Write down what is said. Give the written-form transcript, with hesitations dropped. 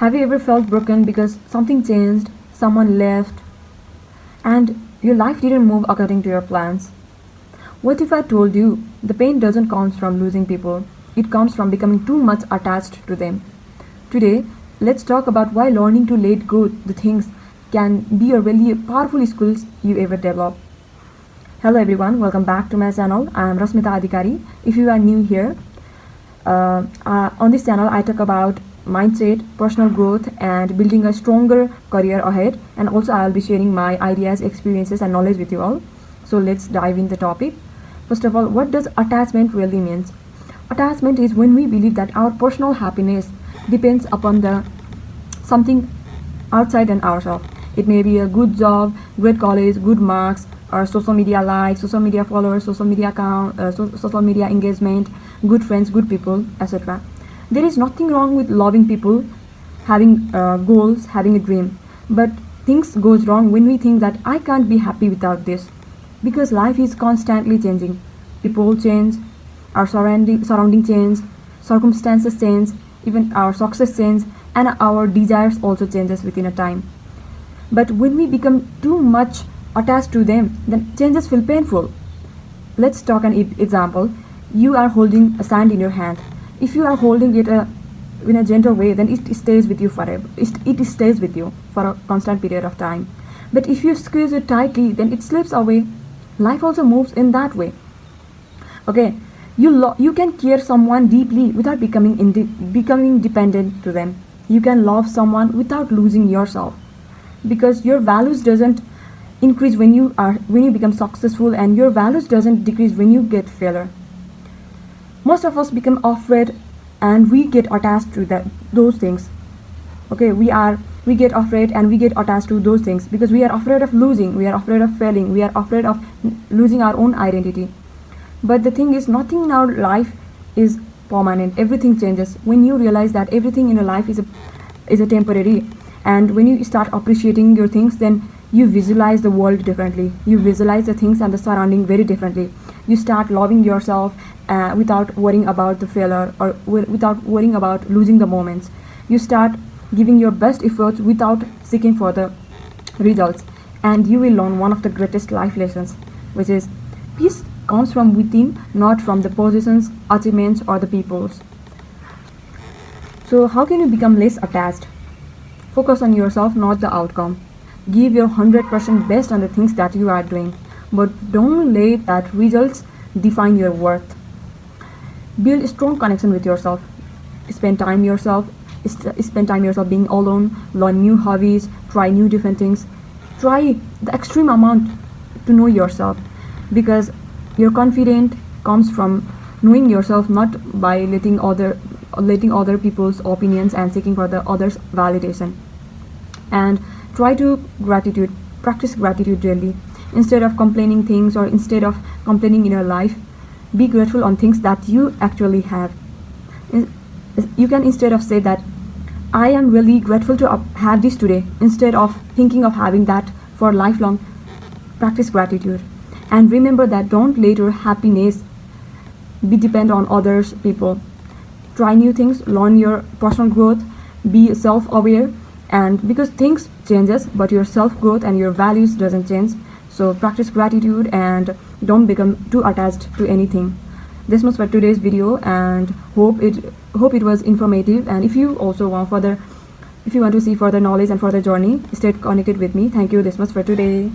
Have you ever felt broken because something changed, someone left, and your life didn't move according to your plans? What if I told you the pain doesn't come from losing people, it comes from becoming too much attached to them? Today, let's talk about why learning to let go the things can be a really powerful skills you ever develop. Hello everyone, welcome back to my channel. I am Rasmita Adhikari. If you are new here, on this channel I talk about mindset, personal growth and building a stronger career ahead, and also I will be sharing my ideas, experiences and knowledge with you all. So let's dive in the topic. First of all, what does attachment really mean? Attachment is when we believe that our personal happiness depends upon the something outside and ourselves. It may be a good job, great college, good marks, or social media likes, social media followers, social media account, social media engagement, good friends, good people, etc. There is nothing wrong with loving people, having goals, having a dream. But things goes wrong when we think that I can't be happy without this, because life is constantly changing. People change, our surrounding change, circumstances change, even our success change, and our desires also changes within a time. But when we become too much attached to them, then changes feel painful. Let's talk an example. You are holding a sand in your hand. If you are holding it in a gentle way, then it stays with you forever. It stays with you for a constant period of time. But if you squeeze it tightly, then it slips away. Life also moves in that way. Okay, you can care someone deeply without becoming dependent to them. You can love someone without losing yourself, because your values doesn't increase when you become successful, and your values doesn't decrease when you get failure. Most of us become afraid and we get attached to those things. Okay, we get afraid and we get attached to those things because we are afraid of losing, we are afraid of failing, we are afraid of losing our own identity. But the thing is, nothing in our life is permanent. Everything changes. When you realize that everything in your life is a temporary, and when you start appreciating your things, then you visualize the world differently. You visualize the things and the surrounding very differently. You start loving yourself without worrying about the failure, or without worrying about losing the moments. You start giving your best efforts without seeking for the results, and you will learn one of the greatest life lessons, which is peace comes from within, not from the positions, achievements or the peoples. So how can you become less attached? Focus on yourself, not the outcome. Give your 100% best on the things that you are doing, but don't let that results define your worth. Build a strong connection with yourself. Spend time yourself being alone. Learn new hobbies, try new different things. Try the extreme amount to know yourself, because your confidence comes from knowing yourself, not by letting other people's opinions and seeking for the others' validation. And try to practice gratitude daily. Instead of complaining things, or instead of complaining in your life, be grateful on things that you actually have. You can instead of say that I am really grateful to have this today, instead of thinking of having that for lifelong, practice gratitude. And remember that don't let your happiness be depend on others people. Try new things, learn your personal growth, be self-aware, and because things changes but your self-growth and your values doesn't change. So practice gratitude and don't become too attached to anything. This much for today's video, and hope it was informative. And if you want to see further knowledge and further journey, stay connected with me. Thank you. This much for today.